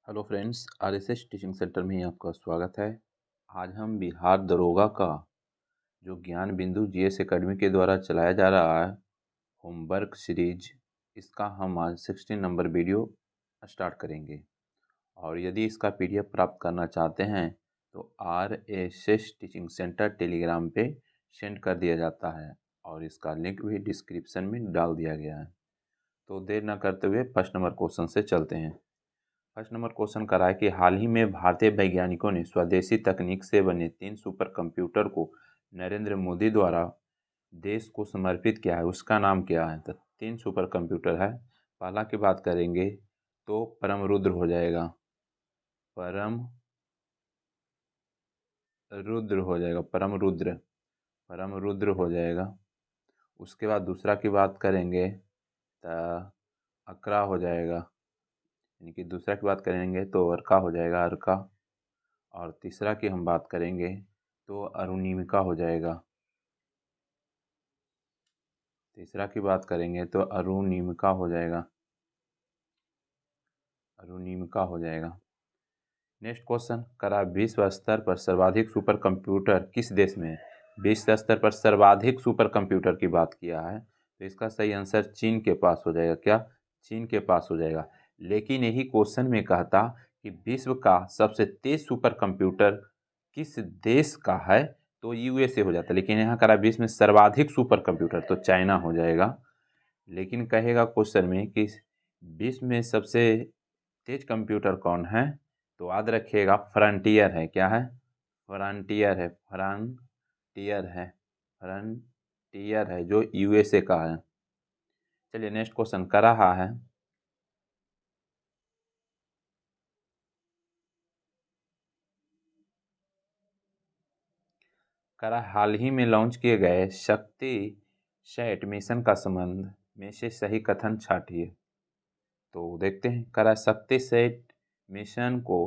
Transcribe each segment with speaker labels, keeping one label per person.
Speaker 1: Hello friends, RSS teaching centre में ही आपका स्वागत है। आज हम बिहार दरोगा का जो ज्ञान बिंदु जीएस एकेडमी के द्वारा चलाया जा रहा है होमवर्क सीरीज, इसका हम आज 16 नंबर वीडियो स्टार्ट करेंगे। और यदि इसका पीडीएफ प्राप्त करना चाहते हैं तो आरएसएस टीचिंग सेंटर टेलीग्राम पे सेंड कर दिया जाता है और इसका लिंक भी डिस्क्रिप्शन में डाल दिया गया है। तो देर न करते हुए फर्स्ट नंबर क्वेश्चन से चलते हैं। फर्स्ट नंबर क्वेश्चन करा है कि हाल ही में भारतीय वैज्ञानिकों ने स्वदेशी तकनीक से बने 3 सुपर कंप्यूटर को नरेंद्र मोदी द्वारा देश को समर्पित किया है, उसका नाम क्या है? तो 3 सुपर कंप्यूटर है। पहला की बात करेंगे तो परम रुद्र हो जाएगा, परम रुद्र हो जाएगा, परम रुद्र हो जाएगा। उसके बाद दूसरा की बात करेंगे तो अकरा हो जाएगा, यानी कि दूसरा की बात करेंगे तो अर्का हो जाएगा, अर्का। और तीसरा की हम बात करेंगे तो अरुणिमिका हो जाएगा, तीसरा की बात करेंगे तो अरुणिमिका हो जाएगा, अरुणिमिका हो जाएगा। नेक्स्ट क्वेश्चन करा, विश्व स्तर पर सर्वाधिक सुपर कंप्यूटर किस देश में है? विश्व स्तर पर सर्वाधिक सुपर कंप्यूटर की बात किया है तो इसका सही आंसर चीन के पास हो जाएगा। क्या? चीन के पास हो जाएगा। लेकिन यही क्वेश्चन में कहता कि विश्व का सबसे तेज सुपर कंप्यूटर किस देश का है तो यूएसए हो जाता, लेकिन यहाँ करा विश्व में सर्वाधिक सुपर कंप्यूटर तो चाइना हो जाएगा। लेकिन कहेगा क्वेश्चन में कि विश्व में सबसे तेज कंप्यूटर कौन है तो याद रखिएगा फ्रंटियर है। क्या है? फ्रंटियर है, फ्रंटियर है, फ्रंटियर है जो यूएसए का है। चलिए नेक्स्ट क्वेश्चन कर रहा है, हाल ही में लॉन्च किए गए शक्ति सैट मिशन का संबंध में से सही कथन छाटिए। तो देखते हैं। करा शक्ति सैट मिशन को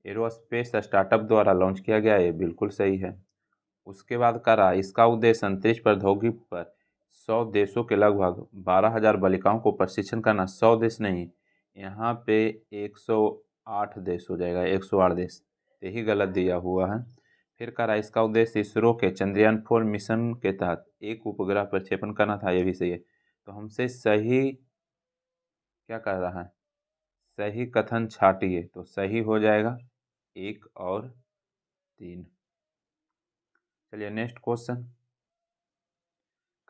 Speaker 1: एरोस्पेस स्टार्टअप द्वारा लॉन्च किया गया, ये बिल्कुल सही है। उसके बाद करा इसका उद्देश्य अंतरिक्ष प्रौद्योगिकी पर 100 देशों के लगभग 12,000 बालिकाओं को प्रशिक्षण करना। 100 देश नहीं, यहाँ पे 108 देश हो जाएगा, 108 देश, यही गलत दिया हुआ है। फिर करा इसका उद्देश्य इसरो के चंद्रयान-4 मिशन के तहत एक उपग्रह प्रक्षेपण करना था, ये भी सही है। तो हमसे सही क्या कर रहा है? सही कथन छाटिए, तो सही हो जाएगा 1 और 3। चलिए नेक्स्ट क्वेश्चन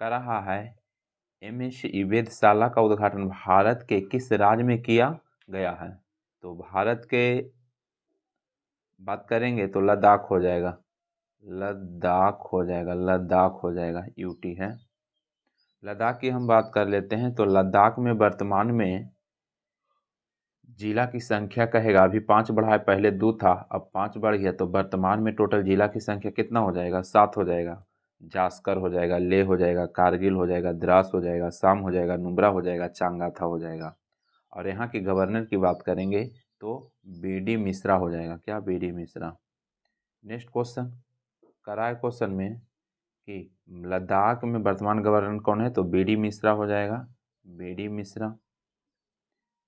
Speaker 1: कर रहा है, एमएसई वेधशाला का उद्घाटन भारत के किस राज्य में किया गया है? तो भारत के बात करेंगे तो लद्दाख हो जाएगा, लद्दाख हो जाएगा, लद्दाख हो जाएगा, यूटी है। लद्दाख की हम बात कर लेते हैं तो लद्दाख में वर्तमान में जिला की संख्या कहेगा, अभी 5 बढ़ा है, पहले 2 था, अब 5 बढ़ गया, तो वर्तमान में टोटल जिला की संख्या कितना हो जाएगा? 7 हो जाएगा। जास्कर हो जाएगा, लेह हो जाएगा, कारगिल हो जाएगा, द्रास हो जाएगा, साम हो जाएगा, नुब्रा हो जाएगा, चांगाथा हो जाएगा। और यहाँ के गवर्नर की बात करेंगे तो बीडी मिश्रा हो जाएगा। क्या? बीडी मिश्रा। नेक्स्ट क्वेश्चन कराए क्वेश्चन में कि लद्दाख में वर्तमान गवर्नर कौन है तो बीडी मिश्रा हो जाएगा, बीडी मिश्रा।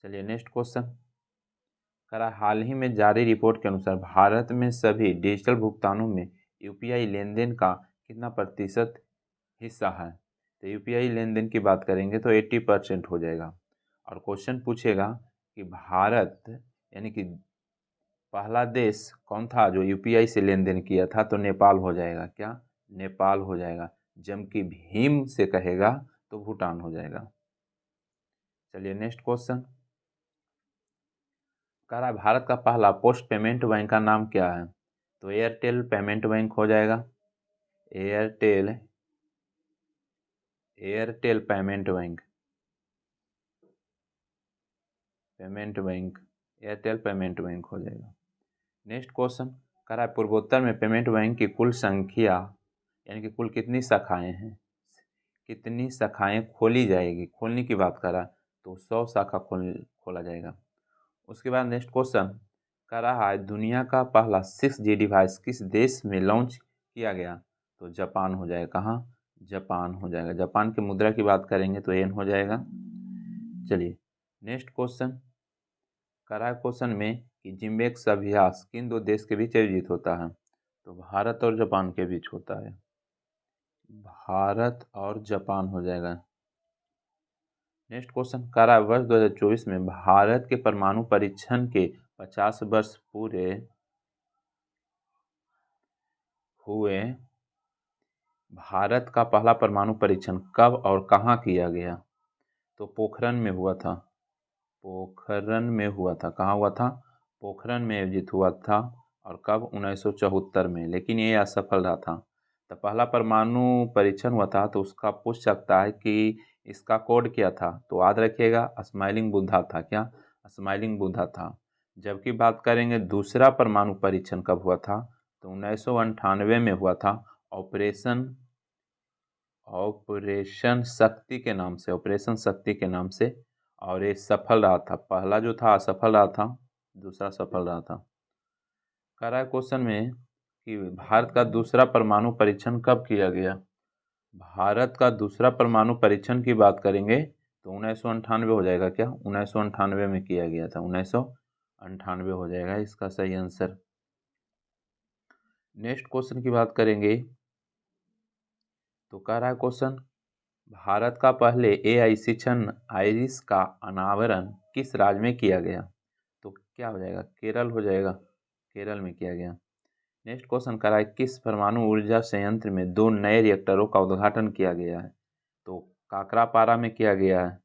Speaker 1: चलिए नेक्स्ट क्वेश्चन करा, हाल ही में जारी रिपोर्ट के अनुसार भारत में सभी डिजिटल भुगतानों में यूपीआई लेन देन का कितना प्रतिशत हिस्सा है? तो यूपीआई लेन देन की बात करेंगे तो 80% हो जाएगा। और क्वेश्चन पूछेगा कि भारत यानी कि पहला देश कौन था जो यूपीआई से लेन देन किया था? तो नेपाल हो जाएगा। क्या? नेपाल हो जाएगा। जबकि भीम से कहेगा तो भूटान हो जाएगा। चलिए नेक्स्ट क्वेश्चन कह रहा है, भारत का पहला पोस्ट पेमेंट बैंक का नाम क्या है? तो एयरटेल पेमेंट बैंक हो जाएगा, Airtel, Airtel payment bank, payment bank, Airtel payment bank हो जाएगा। नेक्स्ट क्वेश्चन कह रहा है, पूर्वोत्तर में पेमेंट बैंक की कुल संख्या यानी कि कुल कितनी शाखाएं हैं? कितनी शाखाएं खोली जाएगी? खोलने की बात कर रहा है तो 100 शाखा खोला जाएगा। उसके बाद नेक्स्ट क्वेश्चन कह रहा है, दुनिया का पहला 6G डिवाइस किस देश में लॉन्च किया गया? तो जापान हो जाएगा। कहाँ? जापान हो जाएगा। जापान की मुद्रा की बात करेंगे तो येन हो जाएगा। चलिए नेक्स्ट क्वेश्चन करा है क्वेश्चन में कि जिम्बेक्स अभ्यास किन दो देश के बीच आयोजित होता है, तो भारत और जापान के बीच होता है। भारत और जापान हो जाएगा। नेक्स्ट क्वेश्चन, करा वर्ष 2024 में भारत के परमाणु परीक्षण के 50 वर्ष पूरे हुए। भारत का पहला परमाणु परीक्षण कब और कहाँ किया गया, तो पोखरण में हुआ था। पोखरण में हुआ था। कहाँ हुआ था? पोखरण में आयोजित हुआ था। और कब? 1974 में। लेकिन ये असफल रहा था। तो पहला परमाणु परीक्षण हुआ था, तो उसका पूछ सकता है कि इसका कोड क्या था, तो याद रखिएगा स्माइलिंग बुद्धा था। क्या? स्माइलिंग बुद्धा था। जबकि बात करेंगे दूसरा परमाणु परीक्षण कब हुआ था, तो 1998 में हुआ था। ऑपरेशन शक्ति के नाम से, ऑपरेशन शक्ति के नाम से। और ये सफल रहा था। पहला जो था असफल रहा था, दूसरा सफल रहा था। कह रहा है क्वेश्चन में कि भारत का दूसरा परमाणु परीक्षण कब किया गया। भारत का दूसरा परमाणु परीक्षण की बात करेंगे तो 1998 हो जाएगा। क्या? 1998 में किया गया था। 1998 हो जाएगा इसका सही आंसर। नेक्स्ट क्वेश्चन की बात करेंगे तो कह रहा है क्वेश्चन, भारत का पहले एआई शिक्षण आइरिस का अनावरण किस राज्य में किया गया, तो क्या हो जाएगा? केरल हो जाएगा। केरल में किया गया। नेक्स्ट क्वेश्चन करा है, किस परमाणु ऊर्जा संयंत्र में 2 नए रिएक्टरों का उद्घाटन किया गया है, तो काकरापारा में किया गया है।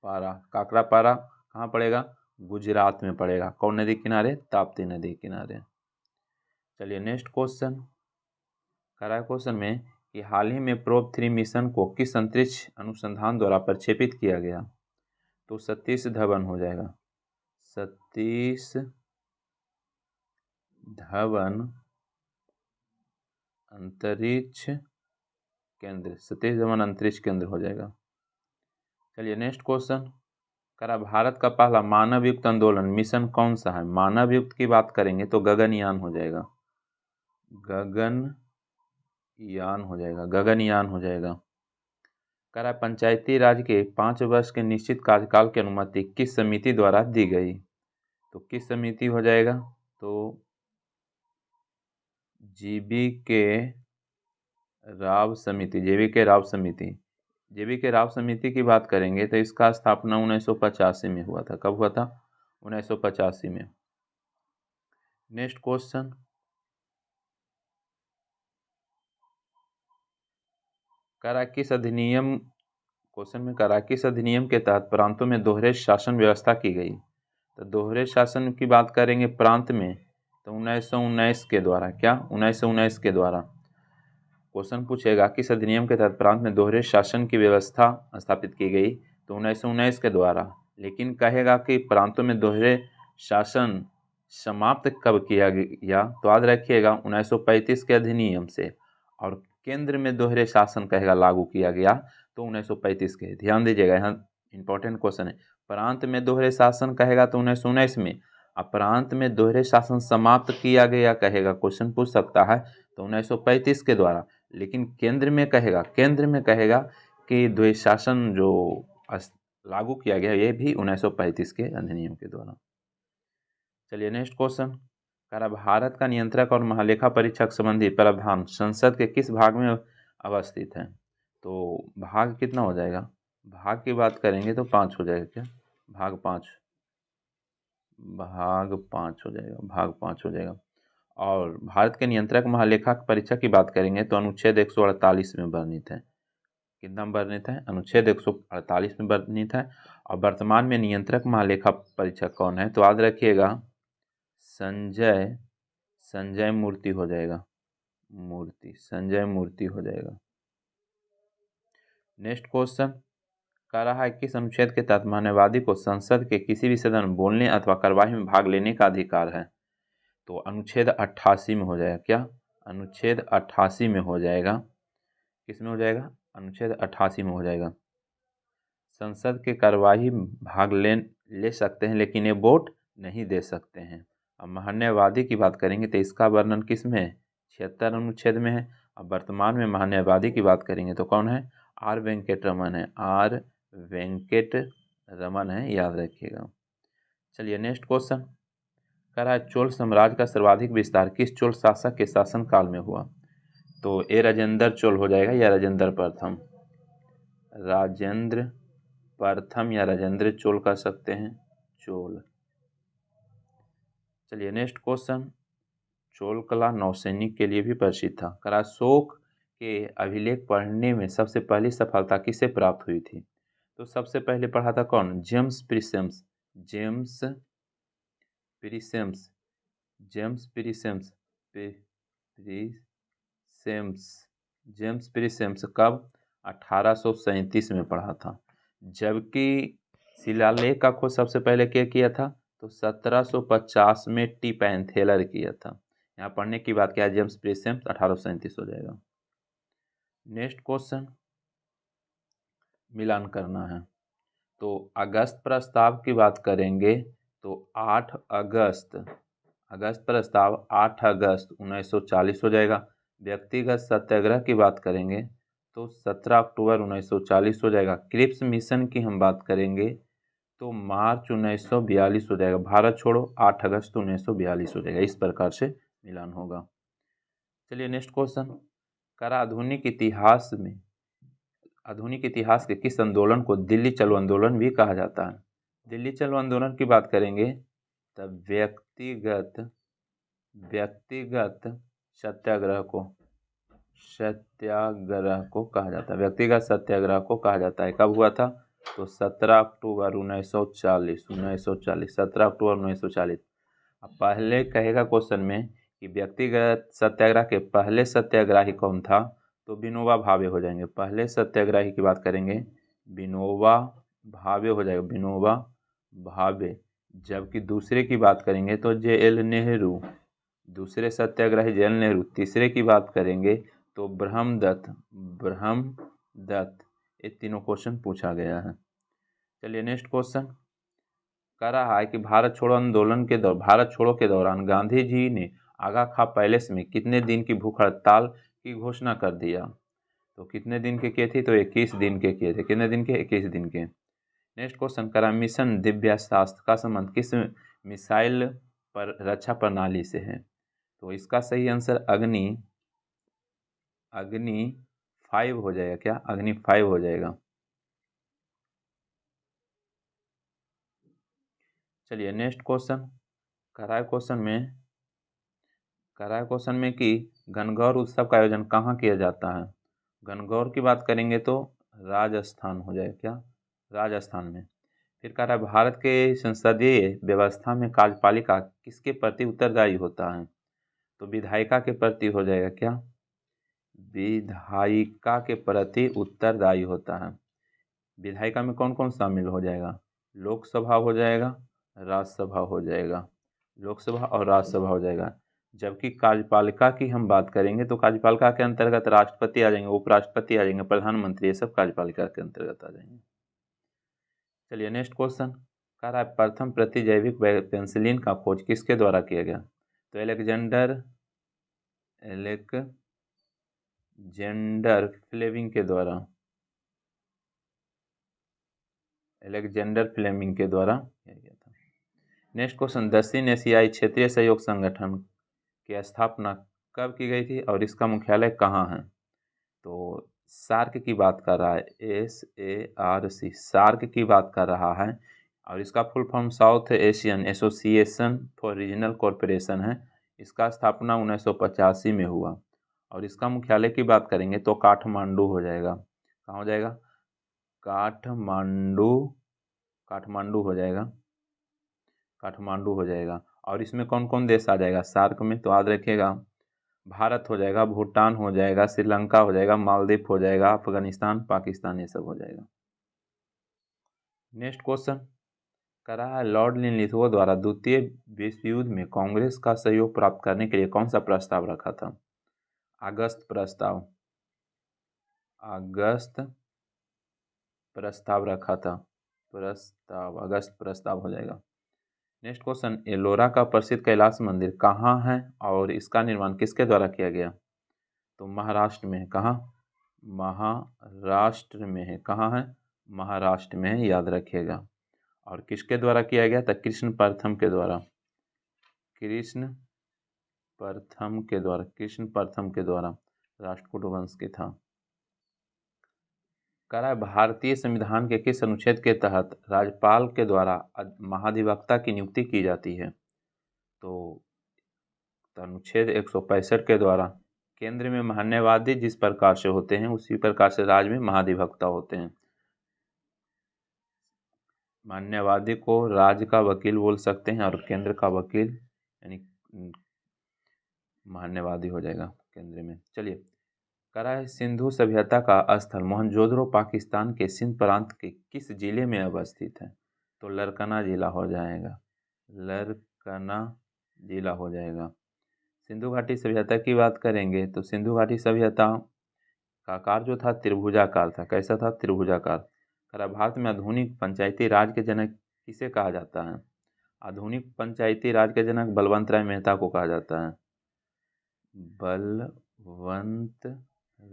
Speaker 1: काकरापारा कहाँ पड़ेगा? गुजरात में पड़ेगा। कौन नदी किनारे? ताप्ती नदी किनारे। चलिए नेक्स्ट क्वेश्चन करा है क्वेश्चन में कि हाल ही में प्रोब 3 मिशन को किस अंतरिक्ष अनुसंधान द्वारा प्रक्षेपित किया गया, तो सतीश धवन हो जाएगा। सतीश धवन अंतरिक्ष केंद्र, सतीश धवन अंतरिक्ष केंद्र हो जाएगा। चलिए नेक्स्ट क्वेश्चन करा, भारत का पहला मानव युक्त आंदोलन मिशन कौन सा है। मानव युक्त की बात करेंगे तो गगनयान हो जाएगा। गगनयान हो जाएगा। गगनयान हो जाएगा। करा, पंचायती राज के 5 वर्ष के निश्चित कार्यकाल की अनुमति किस समिति द्वारा दी गई, तो किस समिति हो जाएगा, तो जीबी के राव समिति। जेबी के राव समिति की बात करेंगे तो इसका स्थापना 1985 में हुआ था। कब हुआ था? 1985 में। नेक्स्ट क्वेश्चन करा, किस अधिनियम के तहत प्रांतों में दोहरे शासन व्यवस्था की गई, तो दोहरे शासन की बात करेंगे प्रांत में तो 1919 के द्वारा। क्या? 1919 के द्वारा। क्वेश्चन पूछेगा किस अधिनियम के तहत प्रांत में दोहरे शासन की व्यवस्था स्थापित की गई, तो 1919 के द्वारा। लेकिन कहेगा कि प्रांतों में दोहरे शासन समाप्त कब किया गया, तो याद रखिएगा 1935 के अधिनियम से। और केंद्र में दोहरे शासन कहेगा लागू किया गया तो 1935 के। ध्यान दीजिएगा, यहाँ इंपॉर्टेंट क्वेश्चन है। प्रांत में दोहरे शासन कहेगा तो 1919 में। अब प्रांत में दोहरे शासन समाप्त किया गया कहेगा, क्वेश्चन पूछ सकता है, तो 1935 के द्वारा। लेकिन केंद्र में कहेगा कि द्वैत शासन जो लागू किया गया ये भी 1935 के अधिनियम के द्वारा। चलिए नेक्स्ट क्वेश्चन कह, भारत का नियंत्रक और महालेखा परीक्षक संबंधी प्रावधान संसद के किस भाग में अवस्थित है, तो भाग कितना हो जाएगा? भाग की बात करेंगे तो 5 हो जाएगा। क्या? भाग 5 हो जाएगा। और भारत के नियंत्रक महालेखा परीक्षक की बात करेंगे तो अनुच्छेद 148 में वर्णित है। कितना वर्णित है? अनुच्छेद 148 में वर्णित है। और वर्तमान में नियंत्रक महालेखा परीक्षक कौन है, तो याद रखिएगा संजय मूर्ति हो जाएगा। संजय मूर्ति हो जाएगा। नेक्स्ट क्वेश्चन कह रहा है किस अनुच्छेद के तहत मानववादी को संसद के किसी भी सदन में बोलने अथवा कार्यवाही में भाग लेने का अधिकार है, तो अनुच्छेद 88 में हो जाएगा। क्या? अनुच्छेद 88 में हो जाएगा। किस में हो जाएगा? अनुच्छेद 88 में हो जाएगा। संसद के कार्यवाही में भाग ले सकते हैं लेकिन ये वोट नहीं दे सकते हैं। अब महान्यायवादी की बात करेंगे तो इसका वर्णन किस में है? 76 अनुच्छेद में है। अब वर्तमान में महान्यायवादी की बात करेंगे तो कौन है? आर वेंकट रमन है। आर वेंकट रमन है, याद रखिएगा। चलिए नेक्स्ट क्वेश्चन कह रहा है चोल साम्राज्य का सर्वाधिक विस्तार किस चोल शासक के शासन काल में हुआ? तो ए राजेंद्र चोल हो जाएगा या राजेंद्र प्रथम? राजेंद्र प्रथम या राजेंद्र चोल कह सकते हैं, चोल। चलिए नेक्स्ट क्वेश्चन चोल कला नौसैनिक के लिए भी प्रसिद्ध था। करा शोक के अभिलेख पढ़ने में सबसे पहली सफलता किसे प्राप्त हुई थी? तो सबसे पहले पढ़ा था कौन? जेम्स प्रिसेम्स, जेम्स प्रिसेम्स, जेम्स प्रिसेम्स, प्रिसेम्स, जेम्स प्रिसेम्स कब? 1837 में पढ़ा था। जबकि शिलालेख का खोज सबसे पहले क्या किया था? तो 1750 में टी पैंथेलर किया था। यहाँ पढ़ने की बात क्या है? जेम्स प्रिसेम्स 1837 हो जाएगा। नेक्स्ट क्वेश्चन मिलान करना है। तो अगस्त प्रस्ताव की बात करेंगे तो 8 अगस्त, अगस्त प्रस्ताव 8 अगस्त 1940 हो जाएगा। व्यक्तिगत सत्याग्रह की बात करेंगे तो 17 अक्टूबर 1940 हो जाएगा। क्रिप्स मिशन की हम बात करेंगे तो मार्च 1942 हो जाएगा। भारत छोड़ो 8 अगस्त 1942 हो जाएगा। इस प्रकार से मिलान होगा। चलिए नेक्स्ट क्वेश्चन करा आधुनिक इतिहास के किस आंदोलन को दिल्ली चलो आंदोलन भी कहा जाता है? दिल्ली चलो आंदोलन की बात करेंगे तब व्यक्तिगत सत्याग्रह को कहा जाता है। व्यक्तिगत सत्याग्रह को कहा जाता है। कब हुआ था? तो 17 अक्टूबर 1940, 17 अक्टूबर 1940। अब पहले कहेगा क्वेश्चन में कि व्यक्तिगत सत्याग्रह के पहले सत्याग्रही कौन था? तो विनोबा भावे हो जाएंगे। पहले सत्याग्रही की बात करेंगे विनोबा भावे हो जाएगा, विनोबा भावे। जबकि दूसरे की बात करेंगे तो जे.एल. नेहरू, दूसरे सत्याग्रही जे.एल. नेहरू। तीसरे की बात करेंगे तो ब्रह्मदत्त, ये तीनों क्वेश्चन पूछा गया है। चलिए नेक्स्ट क्वेश्चन कह रहा है कि भारत छोड़ो के दौरान गांधी जी ने आगा खां पैलेस में कितने दिन की भूख हड़ताल की घोषणा कर दिया? तो कितने दिन के किए थे? तो 21 दिन के किए थे। कितने दिन के? 21 दिन के। नेक्स्ट क्वेश्चन करा मिशन दिव्यास्त्र का संबंध किस मिसाइल पर रक्षा प्रणाली से है? तो इसका सही आंसर अग्नि 5 हो जाएगा। क्या? अग्नि 5 हो जाएगा। चलिए नेक्स्ट क्वेश्चन कराए क्वेश्चन में कि गणगौर उत्सव का आयोजन कहाँ किया जाता है? गणगौर की बात करेंगे तो राजस्थान हो जाएगा। क्या? राजस्थान में। फिर कह रहा है भारत के संसदीय व्यवस्था में कार्यपालिका किसके प्रति उत्तरदायी होता है? तो विधायिका के प्रति हो जाएगा। क्या? विधायिका के प्रति उत्तरदायी होता है। विधायिका में कौन कौन शामिल हो जाएगा? लोकसभा हो जाएगा, राज्यसभा हो जाएगा, लोकसभा और राज्यसभा हो जाएगा। जबकि कार्यपालिका की हम बात करेंगे तो कार्यपालिका के अंतर्गत राष्ट्रपति आ जाएंगे, उपराष्ट्रपति आ जाएंगे, प्रधानमंत्री, ये सब कार्यपालिका के अंतर्गत आ जाएंगे। चलिए नेक्स्ट क्वेश्चन कह रहा है प्रथम प्रतिजैविक पेनिसिलिन का खोज किसके द्वारा किया गया? तो एलेक्जेंडर फ्लेमिंग के द्वारा, एलेक्जेंडर फ्लेमिंग के द्वारा किया गया था। नेक्स्ट क्वेश्चन दक्षिण एशियाई क्षेत्रीय सहयोग संगठन की स्थापना कब की गई थी और इसका मुख्यालय कहाँ है? तो सार्क की बात कर रहा है, SARC, सार्क की बात कर रहा है और इसका full form south Asian association for regional corporation है। इसका स्थापना 1985 में हुआ और इसका मुख्यालय की बात करेंगे तो काठमांडू हो जाएगा। कहाँ हो जाएगा? काठमांडू हो जाएगा, काठमांडू हो जाएगा। और इसमें कौन कौन देश आ जाएगा सार्क में? तो याद रखिएगा भारत हो जाएगा, भूटान हो जाएगा, श्रीलंका हो जाएगा, मालदीव हो जाएगा, अफगानिस्तान, पाकिस्तान, ये सब हो जाएगा। नेक्स्ट क्वेश्चन कह रहा है लॉर्ड लिनलिथगो द्वारा द्वितीय विश्व युद्ध में कांग्रेस का सहयोग प्राप्त करने के लिए कौन सा प्रस्ताव रखा था? अगस्त प्रस्ताव रखा था। अगस्त प्रस्ताव हो जाएगा। नेक्स्ट क्वेश्चन एलोरा का प्रसिद्ध कैलाश मंदिर कहाँ है और इसका निर्माण किसके द्वारा किया गया? तो महाराष्ट्र में है। कहाँ? महाराष्ट्र में है। कहाँ है? महाराष्ट्र में है, याद रखिएगा। और किसके द्वारा किया गया था? कृष्ण प्रथम के द्वारा। कृष्ण प्रथम के द्वारा राष्ट्रकूट वंश के था। कह रहा है भारतीय संविधान के किस अनुच्छेद के तहत राज्यपाल के द्वारा महाधिवक्ता की नियुक्ति की जाती है? तो अनुच्छेद 165 के द्वारा केंद्र में मान्यवादी जिस प्रकार से होते हैं उसी प्रकार से राज्य में महाधिवक्ता होते हैं। मान्यवादी को राज्य का वकील बोल सकते हैं और केंद्र का वकील यानी मान्यवादी हो जाएगा केंद्र में। चलिए, कह रहा है सिंधु सभ्यता का स्थल मोहनजोदड़ो पाकिस्तान के सिंध प्रांत के किस जिले में अवस्थित है? तो लरकना जिला हो जाएगा। लरकना जिला हो जाएगा। सिंधु घाटी सभ्यता की बात करेंगे तो सिंधु घाटी सभ्यता का आकार जो था त्रिभुजाकार था। कैसा था? त्रिभुजाकार। कह रहा भारत में आधुनिक पंचायती राज के जनक किसे कहा जाता है? आधुनिक पंचायती राज के जनक बलवंत राय मेहता को कहा जाता है। बलवंत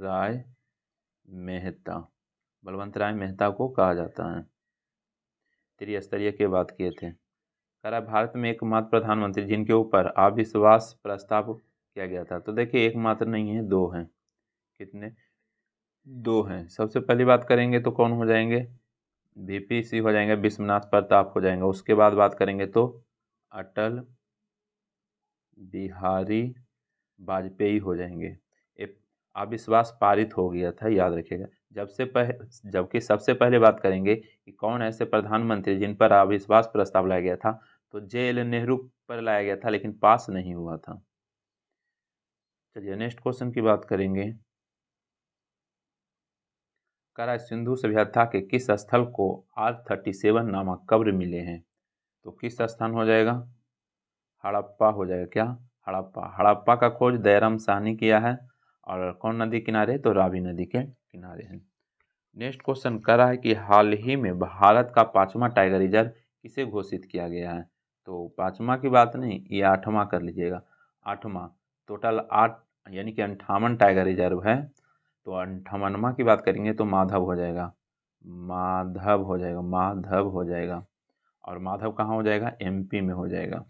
Speaker 1: राय मेहता को कहा जाता है। त्रिस्तरीय की बात किए थे। कह रहा भारत में एकमात्र प्रधानमंत्री जिनके ऊपर अविश्वास प्रस्ताव किया गया था। तो देखिए, एकमात्र नहीं है, दो हैं। कितने? दो हैं। सबसे पहली बात करेंगे तो कौन हो जाएंगे? VPC हो जाएंगे, विश्वनाथ प्रताप हो जाएंगे। उसके बाद बात करेंगे तो अटल बिहारी वाजपेयी हो जाएंगे। अविश्वास पारित हो गया था, याद रखिएगा। जबकि सबसे पहले बात करेंगे कि कौन ऐसे प्रधानमंत्री जिन पर अविश्वास प्रस्ताव लाया गया था, तो JL नेहरू पर लाया गया था लेकिन पास नहीं हुआ था। चलिए नेक्स्ट क्वेश्चन की बात करेंगे। कह रहा है सिंधु सभ्यता के किस स्थल को R37 नामक कब्र मिले हैं? तो किस स्थान हो जाएगा? हड़प्पा हो जाएगा। क्या? हड़प्पा का खोज दयाराम साहनी किया है। और कौन नदी किनारे? तो रावी नदी के किनारे है। नेक्स्ट क्वेश्चन कर रहा है कि हाल ही में भारत का 5वां टाइगर रिजर्व किसे घोषित किया गया है? तो 5वां की बात नहीं, ये 8वां कर लीजिएगा। 8वां। टोटल 8 यानी कि 58 टाइगर रिजर्व है। तो 58वां की बात करेंगे तो माधव हो जाएगा। माधव हो जाएगा। और माधव कहाँ हो जाएगा? MP में हो जाएगा।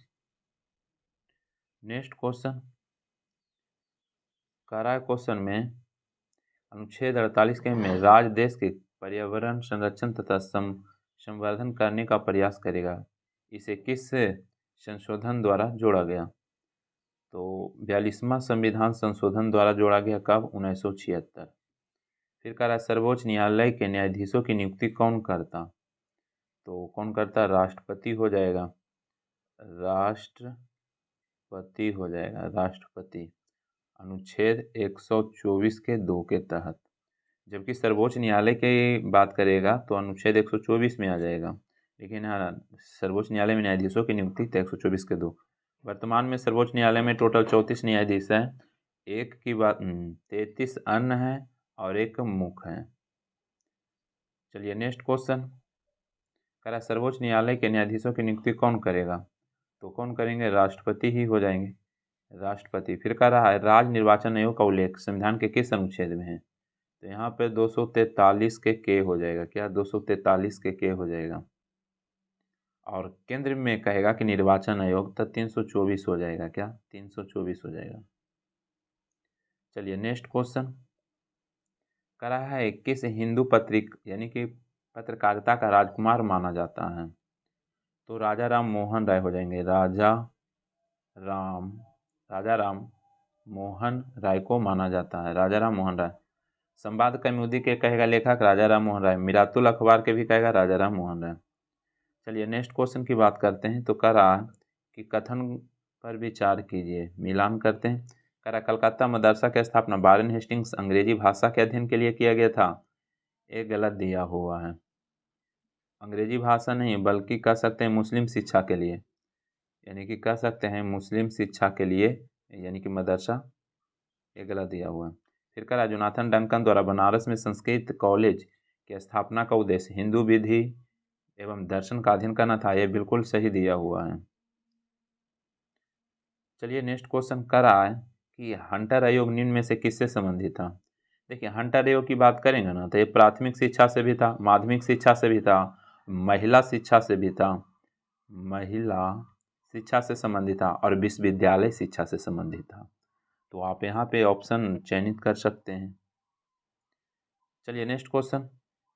Speaker 1: नेक्स्ट क्वेश्चन कह रहा है क्वेश्चन में अनुच्छेद 48 के में राज्य देश के पर्यावरण संरक्षण तथा संवर्धन करने का प्रयास करेगा। इसे किस संशोधन द्वारा जोड़ा गया? तो 42वां संविधान संशोधन द्वारा जोड़ा गया। कब? 1976। फिर कह रहा है सर्वोच्च न्यायालय के न्यायाधीशों की नियुक्ति कौन करता? तो कौन करता? राष्ट्रपति हो जाएगा। राष्ट्रपति अनुच्छेद 124 के 2 के तहत। जबकि सर्वोच्च न्यायालय की बात करेगा तो अनुच्छेद 124 में आ जाएगा। लेकिन हाँ, सर्वोच्च न्यायालय में न्यायाधीशों की नियुक्ति तो 124 के 2। वर्तमान में सर्वोच्च न्यायालय में टोटल 34 न्यायाधीश हैं। एक की बात 33 अन्य है और एक मुख्य है। चलिए नेक्स्ट क्वेश्चन कह रहा सर्वोच्च न्यायालय के न्यायाधीशों की नियुक्ति कौन करेगा? तो कौन करेंगे? राष्ट्रपति ही हो जाएंगे। राष्ट्रपति। फिर कह रहा है राज्य निर्वाचन आयोग का उल्लेख संविधान के किस अनुच्छेद में है? तो यहाँ पे 243 के हो जाएगा। क्या? 243 के हो जाएगा। और केंद्र में कहेगा कि निर्वाचन आयोग तो 324 हो जाएगा। क्या? 324 हो जाएगा। चलिए नेक्स्ट क्वेश्चन कह रहा है किस हिंदू यानी कि पत्रकारिता का राजकुमार माना जाता है? तो राजा राम मोहन राय हो जाएंगे। राजा राम मोहन राय को माना जाता है। राजा राम मोहन राय। संवाद कौमुदी के कहेगा लेखक राजा राम मोहन राय। मिरातुल अखबार के भी कहेगा राजा राम मोहन राय। चलिए नेक्स्ट क्वेश्चन की बात करते हैं। तो कह रहा कि कथन पर विचार कीजिए, मिलान करते हैं। कह रहा कलकत्ता मदरसा की स्थापना वारेन हेस्टिंग्स अंग्रेजी भाषा के अध्ययन के लिए किया गया था। एक गलत दिया हुआ है। अंग्रेजी भाषा नहीं बल्कि कह सकते हैं मुस्लिम शिक्षा के लिए, यानी कि कह सकते हैं मुस्लिम शिक्षा के लिए, यानी कि मदरसा। एक गलत दिया हुआ है। फिर कह रहा जोनाथन डंकन द्वारा बनारस में संस्कृत कॉलेज की स्थापना का उद्देश्य हिंदू विधि एवं दर्शन का अध्ययन करना था। यह बिल्कुल सही दिया हुआ है। चलिए नेक्स्ट क्वेश्चन कर रहा है कि हंटर आयोग निम्न में से किससे संबंधित था? देखिए हंटर आयोग की बात करेंगे ना तो ये प्राथमिक शिक्षा से भी था, माध्यमिक शिक्षा से भी था महिला शिक्षा से भी था, महिला शिक्षा से संबंधित था और विश्वविद्यालय शिक्षा से संबंधित था। तो आप यहाँ पे ऑप्शन चयनित कर सकते हैं। चलिए नेक्स्ट क्वेश्चन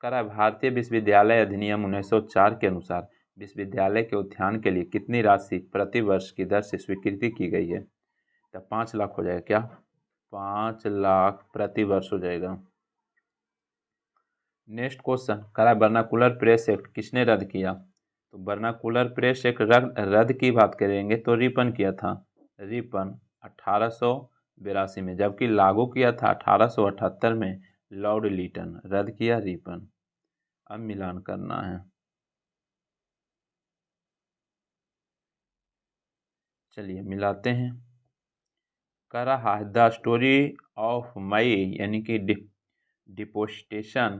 Speaker 1: करा, भारतीय विश्वविद्यालय अधिनियम 1904 के अनुसार विश्वविद्यालय के उत्थान के लिए कितनी राशि प्रति वर्ष की दर से स्वीकृति की गई है? तो 5 लाख हो जाएगा क्या? 5 लाख प्रति वर्ष हो जाएगा। नेक्स्ट क्वेश्चन करा, वर्नाकुलर प्रेस एक्ट किसने रद्द किया? तो वर्नाकुलर प्रेस एक्ट रद्द की बात करेंगे तो रिपन किया था, रिपन 1882 में, जबकि लागू किया था 1878 में लॉर्ड लीटन। रद्द किया रिपन। अब मिलान करना है। चलिए मिलाते हैं। कह रहा है द स्टोरी ऑफ मई यानी कि डिपोस्टेशन,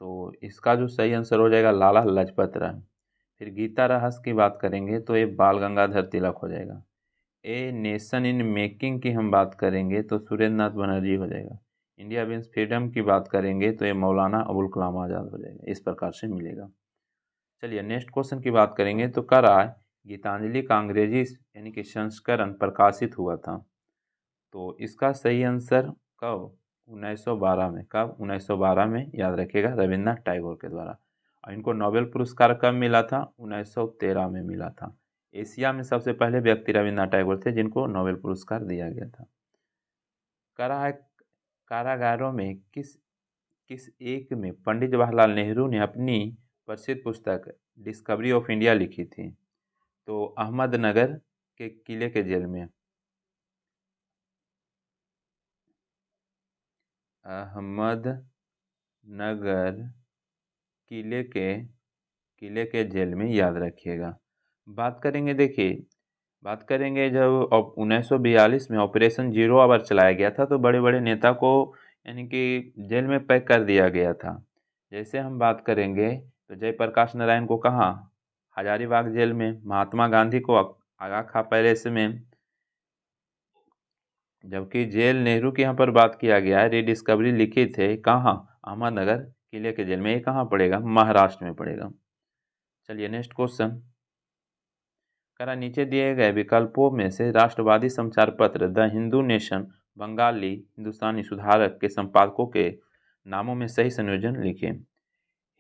Speaker 1: तो इसका जो सही आंसर हो जाएगा लाला लाजपत राय। फिर गीता रहस्य की बात करेंगे तो ये बाल गंगाधर तिलक हो जाएगा। ए नेशन इन मेकिंग की हम बात करेंगे तो सुरेंद्र नाथ बनर्जी हो जाएगा। इंडिया विंस फ्रीडम की बात करेंगे तो ये मौलाना अबुल कलाम आज़ाद हो जाएगा। इस प्रकार से मिलेगा। चलिए नेक्स्ट क्वेश्चन की बात करेंगे तो कह रहा है गीतांजलि का अंग्रेजी यानी कि संस्करण प्रकाशित हुआ था, तो इसका सही आंसर कब? 1912 में। कब? 1912 में, याद रखिएगा, रविन्द्रनाथ टैगोर के द्वारा। और इनको नोबेल पुरस्कार कब मिला था? 1913 में मिला था। एशिया में सबसे पहले व्यक्ति रविन्द्रनाथ टैगोर थे जिनको नोबेल पुरस्कार दिया गया था। कह रहा है कारागारों में किस किस एक में पंडित जवाहरलाल नेहरू ने अपनी प्रसिद्ध पुस्तक डिस्कवरी ऑफ इंडिया लिखी थी? तो अहमदनगर के किले के जेल में। अहमदनगर किले के जेल में, याद रखिएगा। बात करेंगे, देखिए बात करेंगे जब 1942 में ऑपरेशन जीरो आवर चलाया गया था तो बड़े बड़े नेता को यानी कि जेल में पैक कर दिया गया था। जैसे हम बात करेंगे तो जयप्रकाश नारायण को कहाँ? हजारीबाग जेल में। महात्मा गांधी को आगा खा पैलेस में। जबकि जेल नेहरू के यहाँ पर बात किया गया है, रिडिस्कवरी लिखे थे कहाँ? अहमदनगर किले के जेल में। ये कहाँ पड़ेगा? महाराष्ट्र में पड़ेगा। चलिए नेक्स्ट क्वेश्चन करा, नीचे दिए गए विकल्पों में से राष्ट्रवादी समाचार पत्र द हिंदू नेशन बंगाली हिंदुस्तानी सुधारक के संपादकों के नामों में सही संयोजन लिखिए।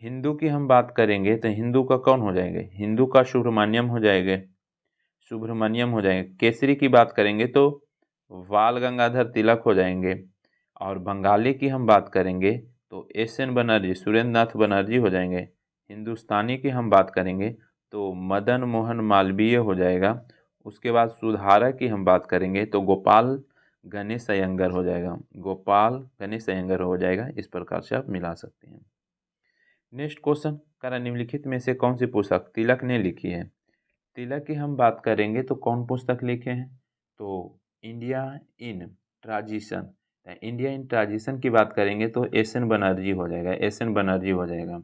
Speaker 1: हिंदू की हम बात करेंगे तो हिंदू का कौन हो जाएंगे? हिंदू का सुब्रमण्यम हो जाएंगे, सुब्रमण्यम हो जाएंगे। केसरी की बात करेंगे तो बाल गंगाधर तिलक हो जाएंगे। और बंगाली की हम बात करेंगे तो एस.एन. बनर्जी, सुरेंद्र नाथ बनर्जी हो जाएंगे। हिंदुस्तानी की हम बात करेंगे तो मदन मोहन मालवीय हो जाएगा। उसके बाद सुधारक की हम बात करेंगे तो गोपाल गणेश अयंगर हो जाएगा, गोपाल गणेश अयंगर हो जाएगा। इस प्रकार से आप मिला सकते हैं। नेक्स्ट क्वेश्चन करा, निम्नलिखित में से कौन सी पुस्तक तिलक ने लिखी है? तिलक की हम बात करेंगे तो कौन पुस्तक लिखे हैं? तो India in transition, India in transition की बात करेंगे तो एस.एन. बनर्जी हो जाएगा, एस.एन. बनर्जी हो जाएगा।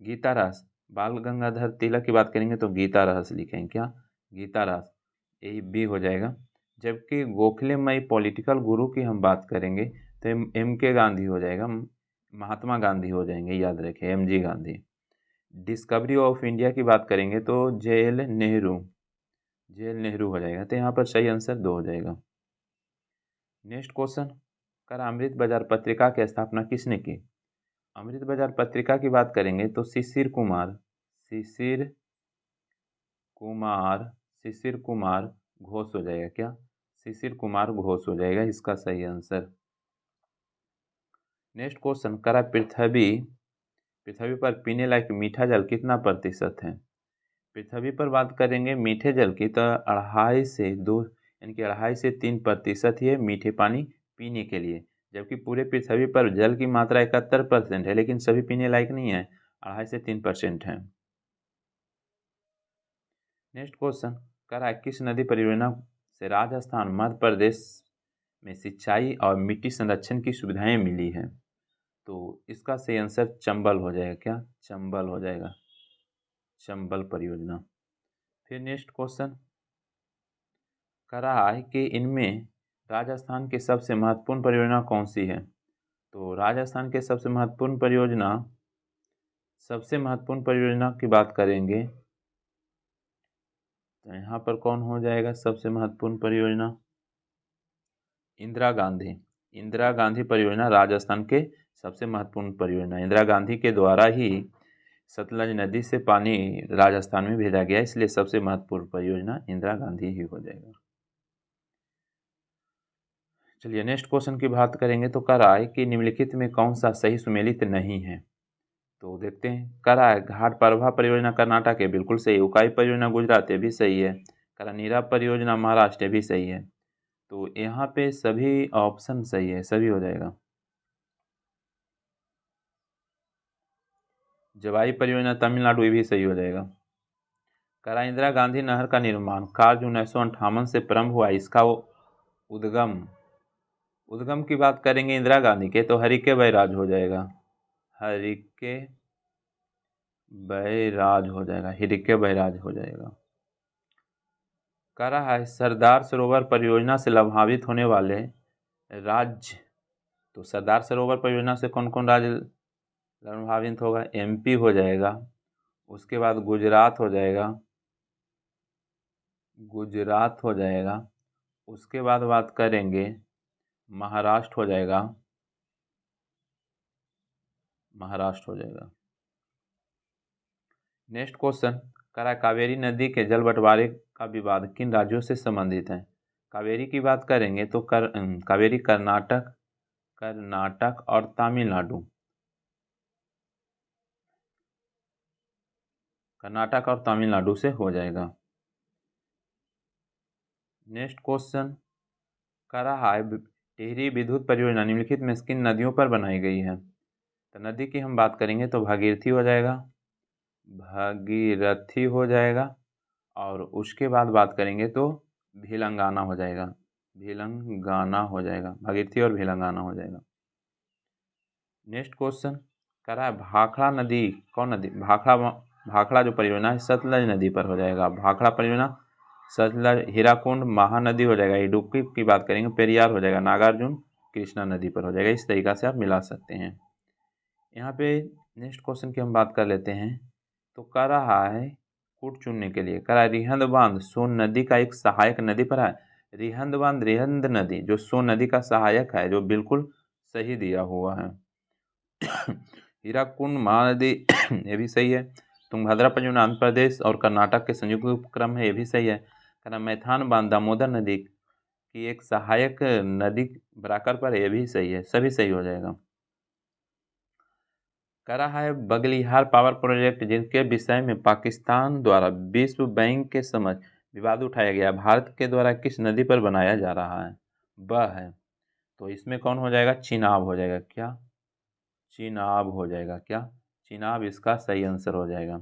Speaker 1: गीता रस, बाल गंगाधर तिलक की बात करेंगे तो गीता रहस्य लिखेंगे। क्या? गीता रहस्य, यही बी हो जाएगा। जबकि गोखले मई पॉलिटिकल गुरु की हम बात करेंगे तो एम.के. गांधी हो जाएगा, महात्मा गांधी हो जाएंगे, याद रखें, MG. Gandhi. Discovery of India की बात करेंगे तो जे.एल. नेहरू, जे.एल. नेहरू हो जाएगा। तो यहाँ पर सही आंसर 2 हो जाएगा। नेक्स्ट क्वेश्चन कर, अमृत बाजार पत्रिका की स्थापना किसने की? अमृत बाजार पत्रिका की बात करेंगे तो शिशिर कुमार, शिशिर कुमार, शिशिर कुमार घोष हो जाएगा। क्या? शिशिर कुमार घोष हो जाएगा इसका सही आंसर। नेक्स्ट क्वेश्चन करा, पृथ्वी पर पीने लायक मीठा जल कितना प्रतिशत है? पृथ्वी पर बात करेंगे मीठे जल की तो 2.5 से 2 यानी कि 2.5 से 3% ही है मीठे पानी पीने के लिए। जबकि पूरे पृथ्वी पर जल की मात्रा 71% है, लेकिन सभी पीने लायक नहीं है, 2.5 से 3% है। नेक्स्ट क्वेश्चन कह रहा है किस नदी परियोजना से राजस्थान मध्य प्रदेश में सिंचाई और मिट्टी संरक्षण की सुविधाएं मिली हैं? तो इसका सही आंसर चंबल हो जाएगा। क्या? चंबल हो जाएगा, चंबल परियोजना। फिर नेक्स्ट क्वेश्चन कह रहा है कि इनमें राजस्थान की सबसे महत्वपूर्ण परियोजना कौन सी है? तो राजस्थान के सबसे महत्वपूर्ण परियोजना सबसे महत्वपूर्ण परियोजना की बात करेंगे तो यहाँ पर कौन हो जाएगा सबसे महत्वपूर्ण परियोजना? इंदिरा गांधी। इंदिरा गांधी परियोजना राजस्थान के सबसे महत्वपूर्ण परियोजना। इंदिरा गांधी के द्वारा ही सतलज नदी से पानी राजस्थान में भेजा गया, इसलिए सबसे महत्वपूर्ण परियोजना इंदिरा गांधी ही हो जाएगा। चलिए नेक्स्ट क्वेश्चन की बात करेंगे तो कह रहा है कि निम्नलिखित में कौन सा सही सुमेलित नहीं है? तो देखते हैं। कह रहा है घाट प्रभा परियोजना कर्नाटक है, बिल्कुल सही। उकाई परियोजना गुजरात है, भी सही है। कह रहा नीरा परियोजना महाराष्ट्र है, भी सही है। तो यहाँ पे सभी ऑप्शन सही है, सभी हो जाएगा। जवाई परियोजना तमिलनाडु, ये भी सही हो जाएगा। कह रहा इंदिरा गांधी नहर का निर्माण कार्य 1958 से प्रारंभ हुआ, इसका उद्गम उद्गम की बात करेंगे इंदिरा गांधी के तो हरिके बैराज हो जाएगा। हरिके बैराज हो जाएगा, हरिके बैराज हो जाएगा। कह रहा है सरदार सरोवर परियोजना से लाभान्वित होने वाले राज्य, तो सरदार सरोवर परियोजना से कौन कौन राज्य लाभान्वित होगा? एमपी हो जाएगा, उसके बाद गुजरात हो जाएगा, गुजरात हो जाएगा, उसके बाद बात करेंगे महाराष्ट्र हो जाएगा, महाराष्ट्र हो जाएगा। नेक्स्ट क्वेश्चन कह रहा है कावेरी नदी के जल बंटवारे का विवाद किन राज्यों से संबंधित है? कावेरी की बात करेंगे तो कावेरी कर्नाटक, कर्नाटक और तमिलनाडु, कर्नाटक और तमिलनाडु से हो जाएगा। नेक्स्ट क्वेश्चन कह रहा है टिहरी विद्युत परियोजना निम्नलिखित में किन नदियों पर बनाई गई है? तो नदी की हम बात करेंगे तो भागीरथी हो जाएगा, भागीरथी हो जाएगा, और उसके बाद बात करेंगे तो भिलंगाना हो जाएगा, भिलंगाना हो जाएगा, भागीरथी और भिलंगाना हो जाएगा। नेक्स्ट क्वेश्चन कह रहा है भाखड़ा नदी कौन नदी? भाखड़ा जो परियोजना है सतलज नदी पर हो जाएगा, भाखड़ा परियोजना सतलज। हीराकुंड महानदी हो जाएगा, इडुक्की की बात करेंगे पेरियार हो जाएगा, नागार्जुन कृष्णा नदी पर हो जाएगा। इस तरीक़ा से आप मिला सकते हैं। यहाँ पे नेक्स्ट क्वेश्चन की हम बात कर लेते हैं तो कह रहा है कूट चुनने के लिए, कह रहा है रिहंद बांध सोन नदी का एक सहायक नदी पर है। रिहंद बांध, रिहंद नदी जो सोन नदी का सहायक है, जो बिल्कुल सही दिया हुआ है। हीराकुंड महानदी ये भी सही है। तुंगभद्रा परियोजना आंध्र प्रदेश और कर्नाटक के संयुक्त उपक्रम है, ये भी सही है। कहना मैथान बांध दामोदर नदी की एक सहायक नदी बराकर पर, ये भी सही है, सभी सही हो जाएगा। कह रहा है बगलिहार पावर प्रोजेक्ट जिनके विषय में पाकिस्तान द्वारा विश्व बैंक के समक्ष विवाद उठाया गया, भारत के द्वारा किस नदी पर बनाया जा रहा है? वह है, तो इसमें कौन हो जाएगा? चिनाब हो जाएगा। क्या? चिनाब हो जाएगा। क्या? चिनाब इसका सही आंसर हो जाएगा।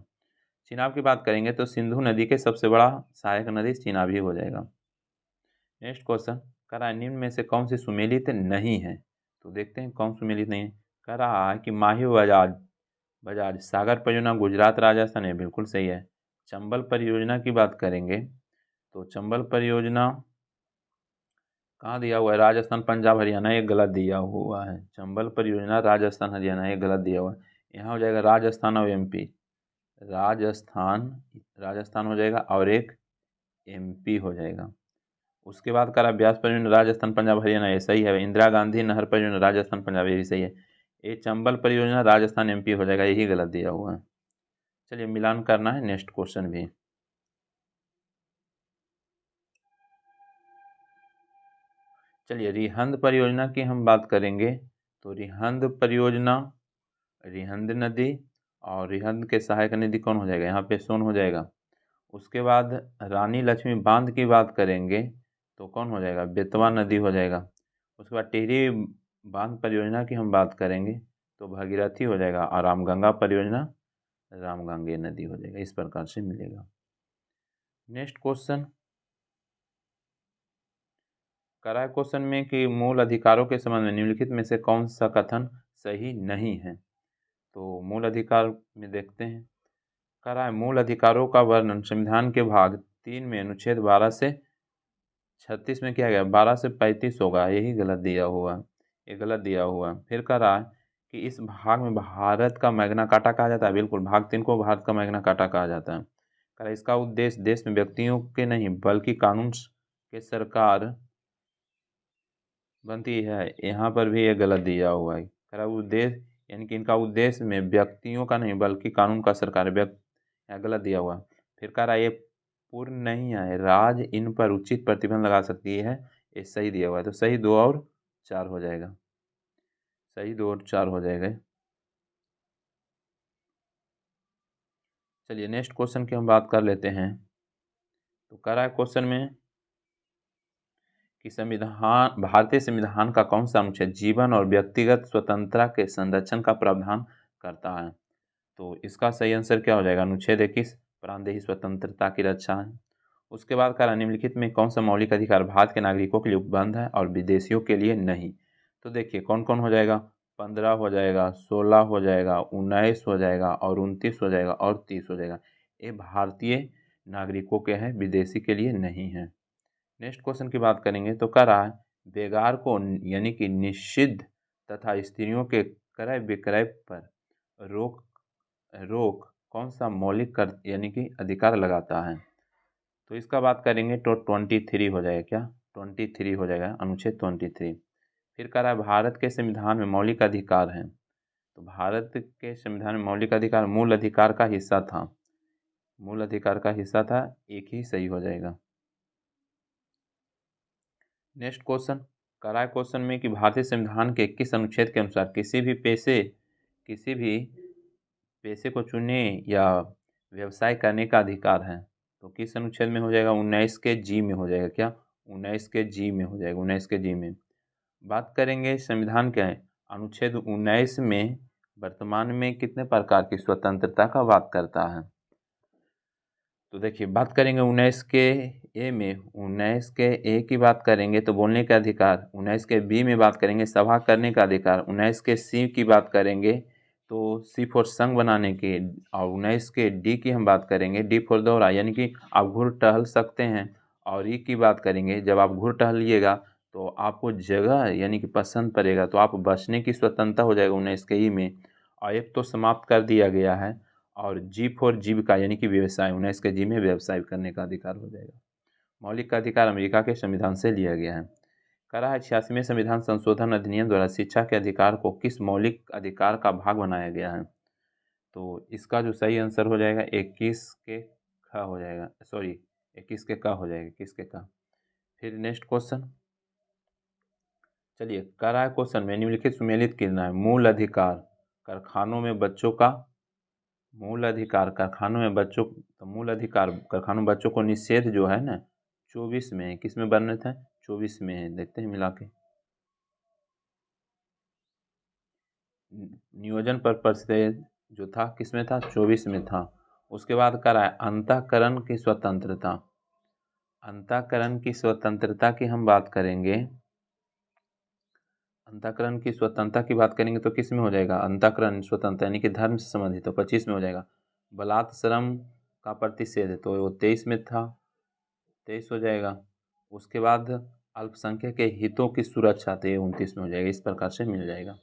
Speaker 1: चिनाब की बात करेंगे तो सिंधु नदी के सबसे बड़ा सहायक नदी चिनाब ही हो जाएगा। नेक्स्ट क्वेश्चन कह रहा है निम्न में से कौन सी सुमेलित नहीं है? तो देखते हैं कौन सुमेलित नहीं है। कह रहा है कि माही बजाज बजाज सागर परियोजना गुजरात राजस्थान है, बिल्कुल सही है। चंबल परियोजना की बात करेंगे तो चंबल परियोजना कहाँ दिया हुआ है? राजस्थान पंजाब हरियाणा, ये गलत दिया हुआ है। चंबल परियोजना राजस्थान हरियाणा, ये गलत दिया हुआ है। यहाँ हो जाएगा राजस्थान और एमपी, राजस्थान, राजस्थान हो जाएगा और एक एमपी हो जाएगा। उसके बाद करा ब्यास परियोजना राजस्थान पंजाब हरियाणा, ये सही है। इंदिरा गांधी नहर परियोजना राजस्थान पंजाब, ये भी सही है। ये चंबल परियोजना राजस्थान एमपी हो जाएगा, यही गलत दिया हुआ है। चलिए मिलान करना है नेक्स्ट क्वेश्चन भी। चलिए रिहंद परियोजना की हम बात करेंगे तो रिहंद परियोजना, रिहंद नदी और रिहंद के सहायक नदी कौन हो जाएगा? यहाँ पे सोन हो जाएगा। उसके बाद रानी लक्ष्मी बांध की बात करेंगे तो कौन हो जाएगा? बेतवा नदी हो जाएगा। उसके बाद टिहरी बांध परियोजना की हम बात करेंगे तो भगीरथी हो जाएगा, और रामगंगा परियोजना रामगंगे नदी हो जाएगा। इस प्रकार से मिलेगा। नेक्स्ट क्वेश्चन करा है क्वेश्चन में कि मूल अधिकारों के संबंध में निम्नलिखित में से कौन सा कथन सही नहीं है? तो मूल अधिकार में देखते हैं। करा है मूल अधिकारों का वर्णन संविधान के भाग 3 में अनुच्छेद 12 से 36 में किया गया, 12 से 35 होगा, यही गलत दिया हुआ, ये गलत दिया हुआ। फिर कह रहा है कि इस भाग में भारत का मैग्ना कार्टा कहा जाता है। बिल्कुल, भाग 3 को भारत का मैग्ना कार्टा कहा जाता है। कह रहा है इसका उद्देश्य देश में व्यक्तियों के नहीं बल्कि कानून के सरकार बनती है। यहाँ पर भी ये गलत दिया हुआ है। कह रहा है उद्देश्य यानी कि इनका उद्देश्य में व्यक्तियों का नहीं बल्कि कानून का सरकार व्यक्ति, यहाँ गलत दिया हुआ है। फिर कह रहा है ये पूर्ण नहीं है, राज्य इन पर उचित प्रतिबंध लगा सकती है, ये सही दिया हुआ है। तो सही 2 और 4 हो जाएगा, सही 2 और 4 हो जाएगा। चलिए नेक्स्ट क्वेश्चन की हम बात कर लेते हैं। तो कह रहा है क्वेश्चन में कि संविधान भारतीय संविधान का कौन सा अनुच्छेद जीवन और व्यक्तिगत स्वतंत्रता के संरक्षण का प्रावधान करता है। तो इसका सही आंसर क्या हो जाएगा, अनुच्छेद 21 प्राणदेही स्वतंत्रता की रक्षा है। उसके बाद कह रहा निम्नलिखित में कौन सा मौलिक अधिकार भारत के नागरिकों के लिए उपबंध है और विदेशियों के लिए नहीं। तो देखिए कौन कौन हो जाएगा, 15 हो जाएगा, 16 हो जाएगा, 19 हो जाएगा और 29 हो जाएगा और 30 हो जाएगा। ये भारतीय नागरिकों के हैं, विदेशी के लिए नहीं है। नेक्स्ट क्वेश्चन की बात करेंगे तो कह रहा है बेगार को यानी कि निषिद्ध तथा स्त्रियों के क्रय विक्रय पर रोक रोक कौन सा मौलिक कर यानी कि अधिकार लगाता है। तो इसका बात करेंगे तो 23 हो जाएगा, क्या 23 हो जाएगा, अनुच्छेद 23। फिर कह रहा है भारत के संविधान में मौलिक अधिकार हैं। तो भारत के संविधान में मौलिक अधिकार मूल अधिकार का हिस्सा था, मूल अधिकार का हिस्सा था, एक ही सही हो जाएगा। नेक्स्ट क्वेश्चन कह रहा है क्वेश्चन में कि भारतीय संविधान के 21 अनुच्छेद के अनुसार किसी भी पेशे को चुनने या व्यवसाय करने का अधिकार है। तो किस अनुच्छेद में हो जाएगा, 19 के जी में हो जाएगा, क्या 19 के जी में हो जाएगा, 19 के जी में। बात करेंगे संविधान के अनुच्छेद 19 में वर्तमान में कितने प्रकार की स्वतंत्रता का बात करता है। तो देखिए बात करेंगे 19 के ए में, 19 के ए की बात करेंगे तो बोलने का अधिकार, 19 के बी में बात करेंगे सभा करने का अधिकार, 19 के सी की बात करेंगे तो सी फॉर संघ बनाने की, और 19 के डी की हम बात करेंगे डी फॉर दौरा यानी कि आप घूर टहल सकते हैं, और ई की बात करेंगे जब आप घूर टहलिएगा तो आपको जगह यानी कि पसंद पड़ेगा तो आप बचने की स्वतंत्रता हो जाएगा 19 के ई में। और एक तो समाप्त कर दिया गया है, और जी फॉर जीविका यानी कि व्यवसाय, 19 के जी में व्यवसाय करने का अधिकार हो जाएगा। मौलिक का अधिकार अमेरिका के संविधान से लिया गया है। कह रहा है 86वें संविधान संशोधन अधिनियम द्वारा शिक्षा के अधिकार को किस मौलिक अधिकार का भाग बनाया गया है। तो इसका जो सही आंसर हो जाएगा 21 के ख हो जाएगा, सॉरी 21 के क हो जाएगा, 21 के क। फिर नेक्स्ट क्वेश्चन, चलिए कह रहा है क्वेश्चन में निम्नलिखित सुमेलित करना है मूल अधिकार कारखानों में बच्चों का, मूल अधिकार कारखानों में बच्चों, तो मूल अधिकार कारखानों में बच्चों को निषेध जो है ना 24 में है, किस में बने थे 24 में है, देखते हैं मिला के। नियोजन पर प्रतिषेध जो था किस में था 24 में था। उसके बाद कह रहा है अंतःकरण की स्वतंत्रता, अंतःकरण की स्वतंत्रता की हम बात करेंगे, अंतःकरण की स्वतंत्रता की बात करेंगे तो किस में हो जाएगा, अंतःकरण स्वतंत्रता यानी कि धर्म से संबंधित, तो 25 में हो जाएगा। बलात्श्रम का प्रतिषेध तो वो 23 में था, 23 हो जाएगा। उसके बाद अल्पसंख्यक के हितों की सुरक्षा तो ये 29 में हो जाएगा, इस प्रकार से मिल जाएगा।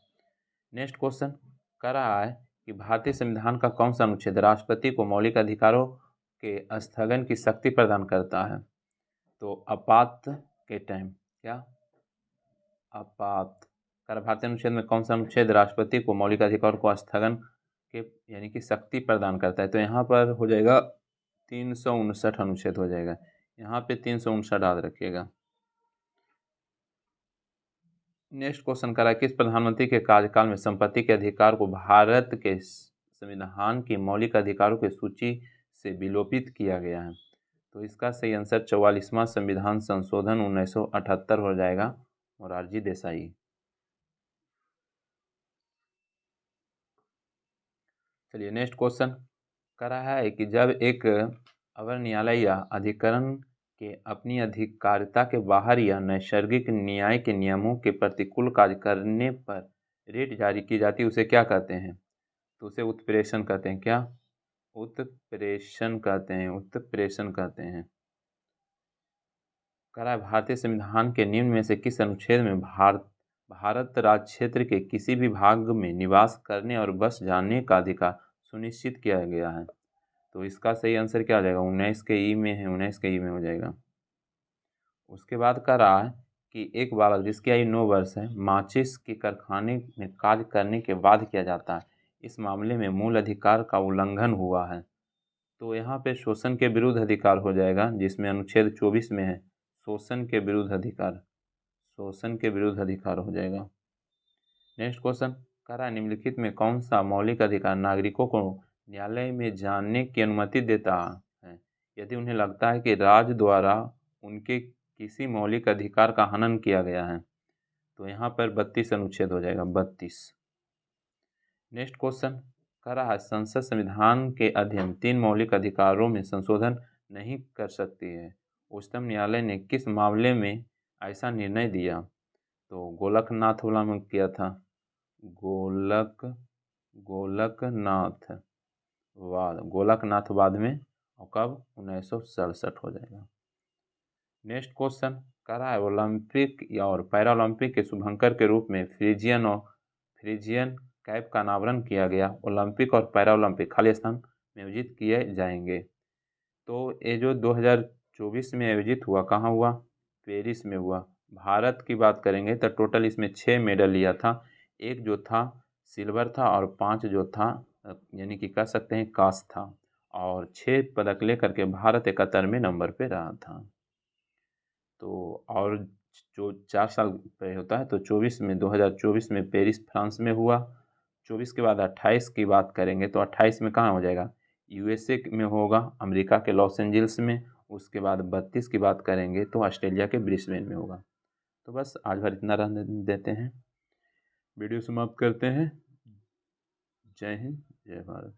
Speaker 1: नेक्स्ट क्वेश्चन कह रहा है कि भारतीय संविधान का कौन सा अनुच्छेद राष्ट्रपति को मौलिक अधिकारों के स्थगन की शक्ति प्रदान करता है। तो आपात के टाइम, क्या आपात कर भारतीय अनुच्छेद में कौन सा अनुच्छेद राष्ट्रपति को मौलिक अधिकार को स्थगन के यानी कि शक्ति प्रदान करता है। तो यहाँ पर हो जाएगा 359 अनुच्छेद हो जाएगा, यहाँ पे 359 याद रखिएगा। नेक्स्ट क्वेश्चन करा किस प्रधानमंत्री के कार्यकाल में संपत्ति के अधिकार को भारत के संविधान की मौलिक अधिकारों की सूची से विलोपित किया गया है। तो इसका सही आंसर 44वां संविधान संशोधन 1978 हो जाएगा, मोरारजी देसाई। चलिए नेक्स्ट क्वेश्चन कह रहा है कि जब एक अवर न्यायालय या अधिकरण के अपनी अधिकारिता के बाहर या नैसर्गिक न्याय के नियमों के प्रतिकूल कार्य करने पर रेट जारी की जाती है उसे क्या कहते हैं। तो उसे उत्प्रेषण कहते हैं, क्या उत्प्रेषण कहते हैं, उत्प्रेषण कहते हैं। कह रहा है भारतीय संविधान के निम्न में से किस अनुच्छेद में भारत राज्य क्षेत्र के किसी भी भाग में निवास करने और बस जाने का अधिकार सुनिश्चित किया गया है। तो इसका सही आंसर क्या हो जाएगा? 19 के ई में है, 19 के ई में हो जाएगा। उसके बाद कह रहा है कि एक बालक जिसकी आयु 9 वर्ष है माचिस के कारखाने में कार्य करने के बाद किया जाता है, इस मामले में मूल अधिकार का उल्लंघन हुआ है। तो यहाँ पे शोषण के विरुद्ध अधिकार हो जाएगा, जिसमें अनुच्छेद 24 में है शोषण के विरुद्ध अधिकार, शोषण के विरुद्ध अधिकार हो जाएगा। नेक्स्ट क्वेश्चन कह रहा है निम्नलिखित में कौन सा मौलिक अधिकार नागरिकों को न्यायालय में जाने की अनुमति देता है यदि उन्हें लगता है कि राज्य द्वारा उनके किसी मौलिक अधिकार का हनन किया गया है। तो यहाँ पर 32 अनुच्छेद हो जाएगा, 32। नेक्स्ट क्वेश्चन कह रहा है संसद संविधान के अधीन 3 मौलिक अधिकारों में संशोधन नहीं कर सकती है, उच्चतम न्यायालय ने किस मामले में ऐसा निर्णय दिया? तो गोलकनाथ वाला में किया था, गोलकनाथवाद में, और कब? 1967 हो जाएगा। नेक्स्ट क्वेश्चन कह रहा है ओलंपिक और पैरालंपिक के शुभंकर के रूप में फ्रिजियन कैप का अनावरण किया गया। ओलंपिक और पैरालंपिक खाली स्थान में आयोजित किए जाएंगे। तो ये जो 2024 में आयोजित हुआ, कहाँ हुआ? पेरिस में हुआ। भारत की बात करेंगे तो टोटल इसमें 6 मेडल लिया था, एक जो था सिल्वर था और 5 जो था यानी कि कह सकते हैं कांस्य था, और 6 पदक लेकर के भारत 71वें नंबर पे रहा था। तो और जो 4 साल पे होता है तो 2024 में पेरिस फ्रांस में हुआ। 24 के बाद 28 की बात करेंगे तो 28 में कहाँ हो जाएगा? यूएसए में होगा, अमेरिका के लॉस एंजल्स में। उसके बाद 32 की बात करेंगे तो ऑस्ट्रेलिया के ब्रिस्बेन में होगा। तो बस आज भर इतना रहने देते हैं, वीडियो समाप्त करते हैं। जय हिंद, जय भारत।